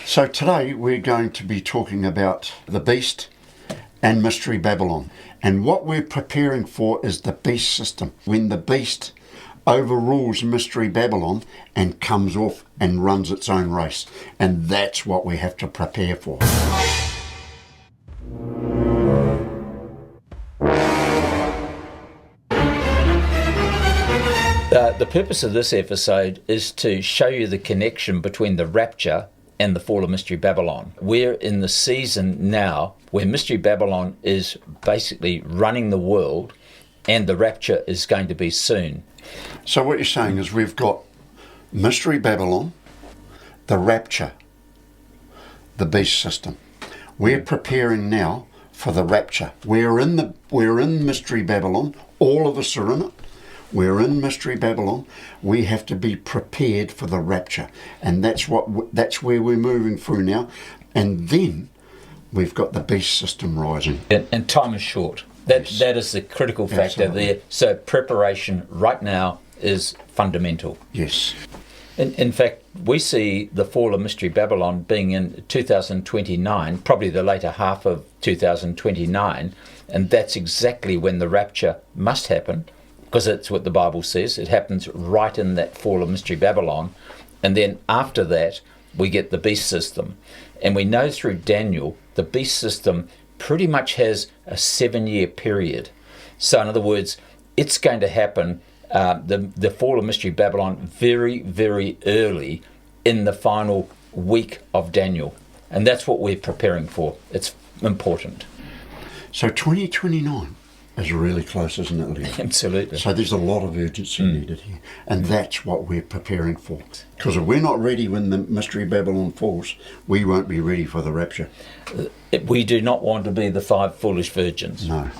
So today we're going to be talking about the beast and Mystery Babylon. And what we're preparing for is the beast system. When the beast overrules Mystery Babylon and comes off and runs its own race. And that's what we have to prepare for. The purpose of this episode is to show you the connection between the rapture and the fall of Mystery Babylon. We're in the season now where Mystery Babylon is basically running the world and the rapture is going to be soon. So what you're saying is we've got Mystery Babylon, the rapture, the beast system. We're preparing now for the rapture. We're in Mystery Babylon. All of us are in it. We're in Mystery Babylon. We have to be prepared for the rapture, and that's where we're moving through now. And then we've got the beast system rising. And time is short. That is the critical factor. Absolutely. There. So preparation right now is fundamental. Yes. In fact, we see the fall of Mystery Babylon being in 2029, probably the later half of 2029, and that's exactly when the rapture must happen. Because that's what the Bible says. It happens right in that fall of Mystery Babylon. And then after that, we get the beast system. And we know through Daniel, the beast system pretty much has a 7-year period. So in other words, it's going to happen, the fall of Mystery Babylon, very, very early in the final week of Daniel. And that's what we're preparing for. It's important. So 2029. is really close, isn't it, Leah? Absolutely. So there's a lot of urgency needed here. And that's what we're preparing for. Because if we're not ready when the Mystery Babylon falls, we won't be ready for the rapture. We do not want to be the 5 foolish virgins. No.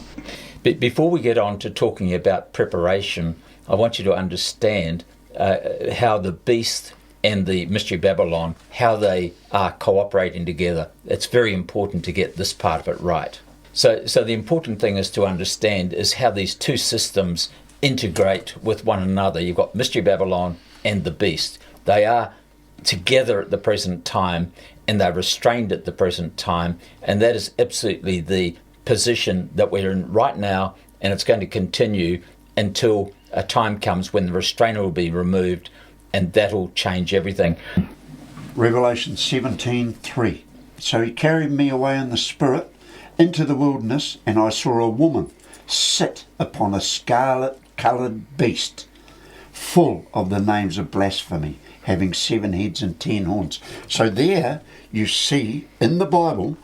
But before we get on to talking about preparation, I want you to understand how the beast and the Mystery Babylon, how they are cooperating together. It's very important to get this part of it right. So the important thing is to understand is how these two systems integrate with one another. You've got Mystery Babylon and the beast. They are together at the present time, and they're restrained at the present time, and that is absolutely the position that we're in right now, and it's going to continue until a time comes when the restrainer will be removed, and that'll change everything. Revelation 17:3. So he carried me away in the spirit into the wilderness, and I saw a woman sit upon a scarlet-coloured beast, full of the names of blasphemy, having 7 heads and 10 horns. So there you see in the Bible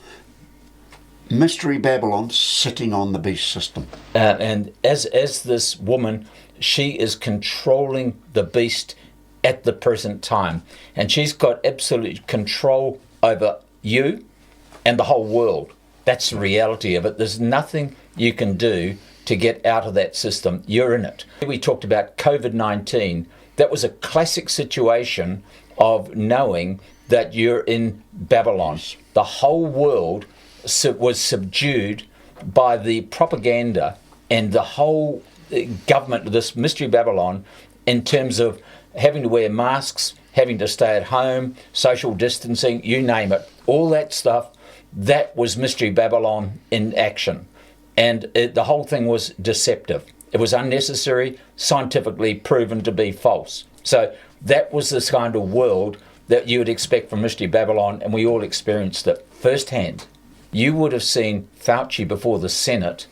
Mystery Babylon sitting on the beast system. And as this woman, she is controlling the beast at the present time. And she's got absolute control over you and the whole world. That's the reality of it. There's nothing you can do to get out of that system. You're in it. We talked about COVID-19. That was a classic situation of knowing that you're in Babylon. The whole world was subdued by the propaganda and the whole government of this Mystery Babylon in terms of having to wear masks, having to stay at home, social distancing, you name it. All that stuff. That was Mystery Babylon in action. And the whole thing was deceptive. It was unnecessary, scientifically proven to be false. So that was the kind of world that you would expect from Mystery Babylon, and we all experienced it firsthand. You would have seen Fauci before the Senate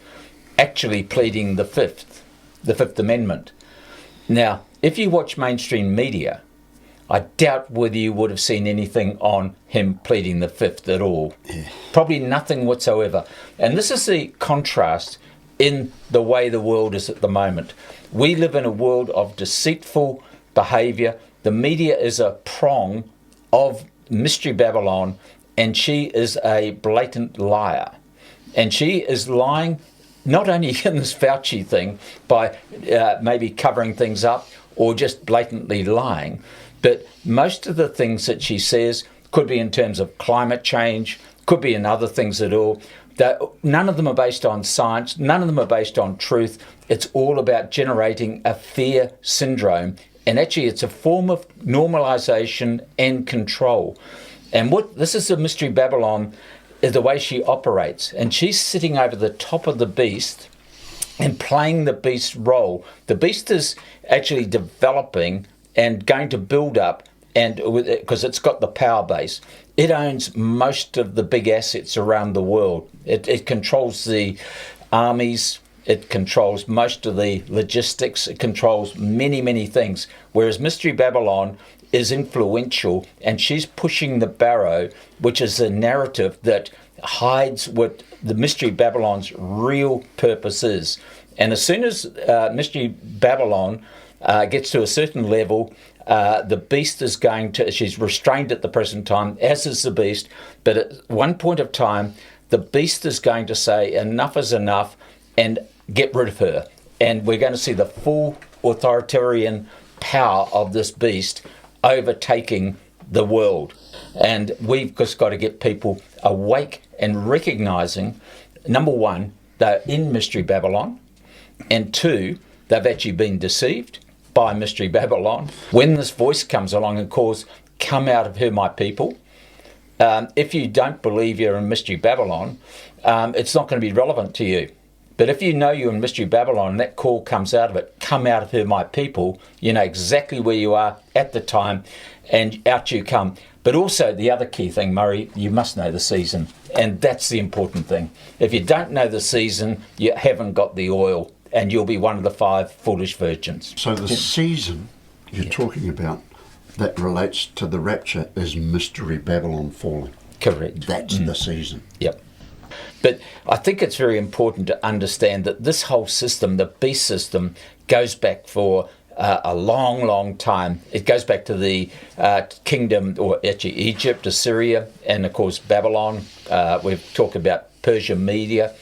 actually pleading the Fifth Amendment. Now, if you watch mainstream media, I doubt whether you would have seen anything on him pleading the Fifth at all. Yeah. Probably nothing whatsoever. And this is the contrast in the way the world is at the moment. We live in a world of deceitful behaviour. The media is a prong of Mystery Babylon, and she is a blatant liar. And she is lying not only in this Fauci thing by maybe covering things up or just blatantly lying, but most of the things that she says could be in terms of climate change, could be in other things at all. None of them are based on science. None of them are based on truth. It's all about generating a fear syndrome. And actually, it's a form of normalization and control. And this is the mystery Babylon, is the way she operates. And she's sitting over the top of the beast and playing the beast's role. The beast is actually developing and going to build up, and because it's got the power base. It owns most of the big assets around the world. It controls the armies. It controls most of the logistics. It controls many, many things. Whereas Mystery Babylon is influential, and she's pushing the barrow, which is a narrative that hides what the Mystery Babylon's real purpose is. And as soon as Mystery Babylon gets to a certain level, the beast is she's restrained at the present time, as is the beast, but at one point of time, the beast is going to say enough is enough and get rid of her. And we're going to see the full authoritarian power of this beast overtaking the world. And we've just got to get people awake and recognizing, number one, they're in Mystery Babylon, and two, they've actually been deceived by Mystery Babylon. When this voice comes along and calls, come out of her, my people, if you don't believe you're in Mystery Babylon, it's not going to be relevant to you. But if you know you're in Mystery Babylon and that call comes out of it, come out of her, my people, you know exactly where you are at the time, and out you come. But also the other key thing, Murray, you must know the season. And that's the important thing. If you don't know the season, you haven't got the oil, and you'll be one of the 5 foolish virgins. So the season you're talking about that relates to the rapture is Mystery Babylon falling. Correct. That's the season. Yep. But I think it's very important to understand that this whole system, the beast system, goes back for a long, long time. It goes back to the kingdom, or actually Egypt, Assyria, and of course Babylon. We've talked about Persia, Media.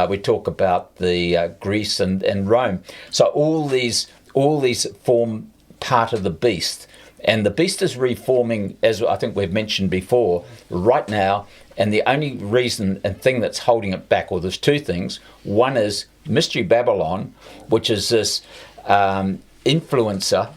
We talk about the Greece and Rome. So all these form part of the beast. And the beast is reforming, as I think we've mentioned before, right now. And the only reason and thing that's holding it back, or there's 2 things. One is Mystery Babylon, which is this influencer,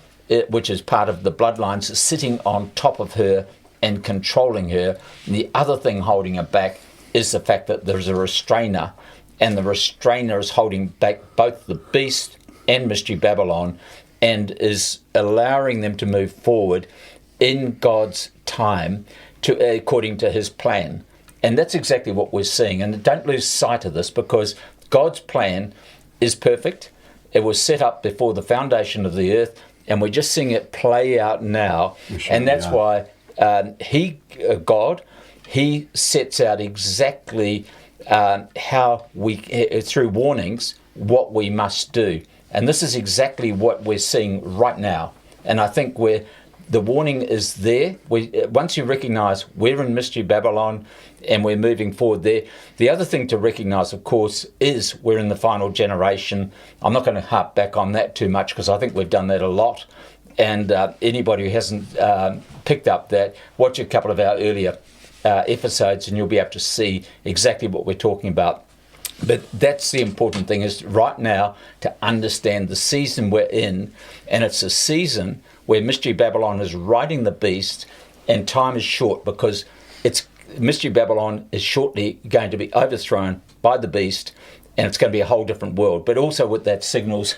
which is part of the bloodlines, sitting on top of her and controlling her. And the other thing holding it back is the fact that there's a restrainer, and the restrainer is holding back both the beast and Mystery Babylon, and is allowing them to move forward in God's time, according to his plan. And that's exactly what we're seeing. And don't lose sight of this, because God's plan is perfect. It was set up before the foundation of the earth, and we're just seeing it play out now. And that's why God sets out exactly how we, through warnings, what we must do. And this is exactly what we're seeing right now. And I think the warning is there. Once you recognize we're in Mystery Babylon and we're moving forward there. The other thing to recognize, of course, is we're in the final generation. I'm not going to harp back on that too much, because I think we've done that a lot. And anybody who hasn't picked up that, watch a couple of our earlier episodes and you'll be able to see exactly what we're talking about. But that's the important thing, is right now to understand the season we're in. And it's a season where Mystery Babylon is riding the beast, and time is short, because Mystery Babylon is shortly going to be overthrown by the beast, and it's going to be a whole different world. But also what that signals,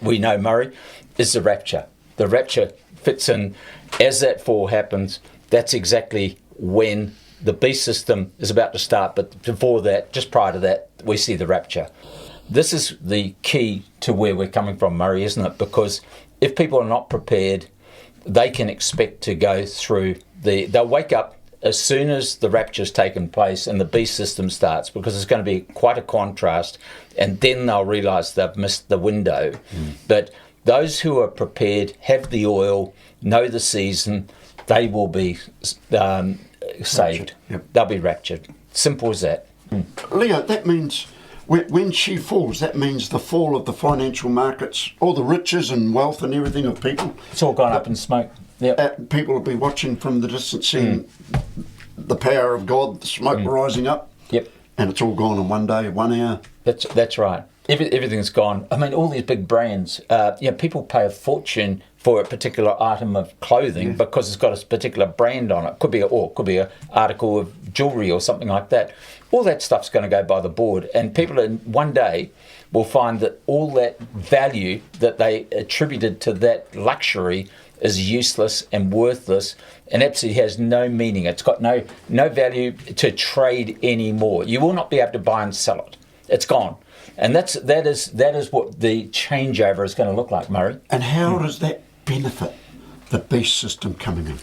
we know, Murray, is the rapture. The rapture fits in as that fall happens. That's exactly when the beast system is about to start. But before that, just prior to that, we see the rapture. This is the key to where we're coming from, Murray, isn't it? Because if people are not prepared, they can expect to go through they'll wake up as soon as the rapture's taken place and the beast system starts, because it's going to be quite a contrast, and then they'll realise they've missed the window. But those who are prepared, have the oil, know the season, they will be saved. Yep. They'll be raptured. Simple as that. Leo, that means when she falls, that means the fall of the financial markets, all the riches and wealth and everything of people. It's all gone up in smoke. Yep. People will be watching from the distance, seeing the power of God, the smoke rising up. Yep. And it's all gone in one day, 1 hour. That's right. Everything's gone. I mean, all these big brands, people pay a fortune for a particular item of clothing because it's got a particular brand on it. Could be an article of jewellery or something like that. All that stuff's going to go by the board, and people in one day will find that all that value that they attributed to that luxury is useless and worthless and absolutely has no meaning. It's got no value to trade anymore. You will not be able to buy and sell it. It's gone. And that is what the changeover is going to look like, Murray. And how does that benefit the beast system coming in?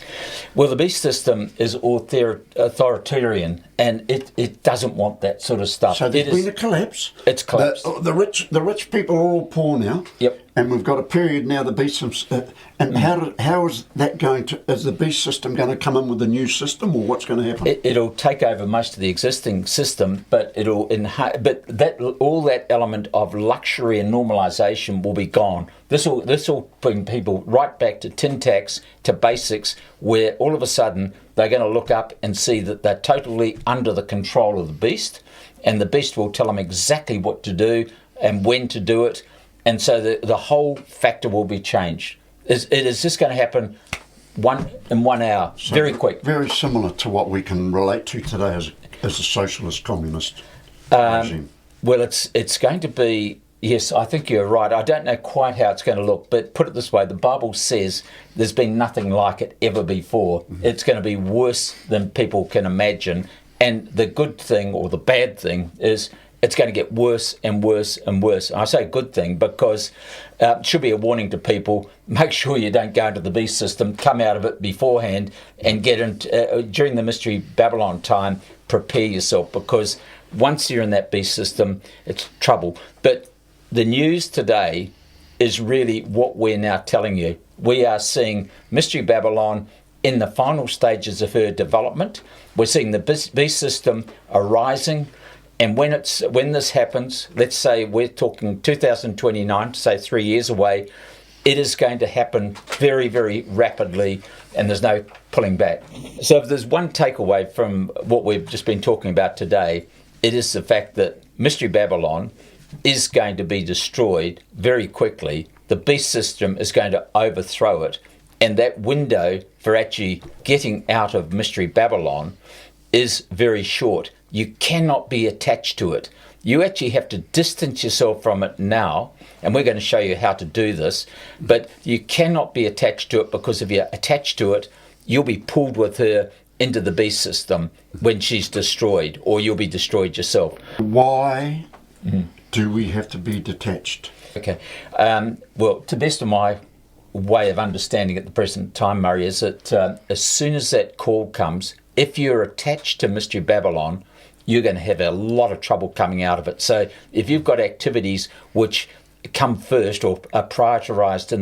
Well, the beast system is authoritarian, and it doesn't want that sort of stuff. So there's been a collapse. It's collapsed. The rich people are all poor now. Yep. And we've got a period now, the beast system. And how is that going to? Is the beast system going to come in with a new system, or what's going to happen? It'll take over most of the existing system, but all that element of luxury and normalisation will be gone. This will bring people right back to tin tacks, to basics, where all of a sudden they're going to look up and see that they're totally under the control of the beast, and the beast will tell them exactly what to do and when to do it, and so the whole factor will be changed. It is just going to happen in 1 hour, so very quick. Very similar to what we can relate to today as a socialist communist regime. Well, it's going to be. Yes, I think you're right. I don't know quite how it's going to look, but put it this way, the Bible says there's been nothing like it ever before. Mm-hmm. It's going to be worse than people can imagine. And the good thing, or the bad thing, is it's going to get worse and worse and worse. And I say good thing because it should be a warning to people. Make sure you don't go into the beast system, come out of it beforehand, and get into, during the Mystery Babylon time, prepare yourself, because once you're in that beast system, it's trouble. But the news today is really what we're now telling you. We are seeing Mystery Babylon in the final stages of her development. We're seeing the beast system arising, and when this happens, let's say we're talking 2029, say 3 years away, it is going to happen very, very rapidly, and there's no pulling back. So if there's one takeaway from what we've just been talking about today, it is the fact that Mystery Babylon is going to be destroyed very quickly. The beast system is going to overthrow it, and that window for actually getting out of Mystery Babylon is very short. You cannot be attached to it. You actually have to distance yourself from it now, and we're going to show you how to do this, but you cannot be attached to it, because if you're attached to it, you'll be pulled with her into the beast system when she's destroyed, or you'll be destroyed yourself. Why do we have to be detached? Okay. Well, to the best of my way of understanding at the present time, Murray, is that as soon as that call comes, if you're attached to Mystery Babylon, you're going to have a lot of trouble coming out of it. So if you've got activities which come first or are prioritized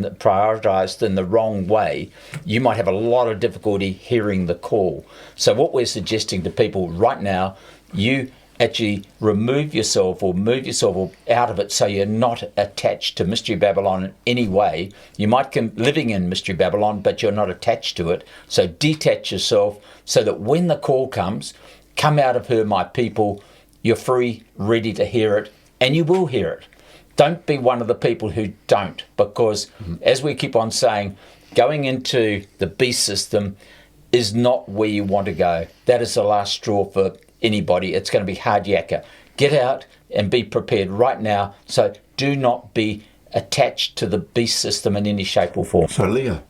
in the wrong way, you might have a lot of difficulty hearing the call. So what we're suggesting to people right now, you actually remove yourself or move yourself out of it, so you're not attached to Mystery Babylon in any way. You might be living in Mystery Babylon, but you're not attached to it. So detach yourself, so that when the call comes, come out of her, my people. You're free, ready to hear it, and you will hear it. Don't be one of the people who don't, because as we keep on saying, going into the beast system is not where you want to go. That is the last straw for anybody. It's going to be hard yakka. Get out and be prepared right now. So do not be attached to the beast system in any shape or form. So Leah,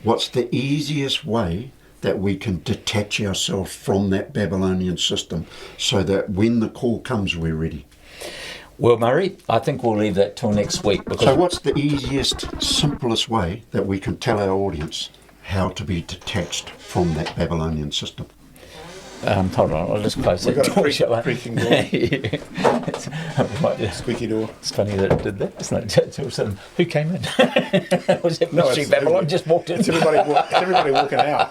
what's the easiest way that we can detach ourselves from that Babylonian system, so that when the call comes, we're ready? Well, Murray, I think we'll leave that till next week. So what's the easiest, simplest way that we can tell our audience how to be detached from that Babylonian system? Hold on, I'll just close that door. Creaking door. Squeaky door. It's funny that it did that. It's not all of a sudden, who came in? Was it Mystery Babylon? Just walked in. It's everybody walking out.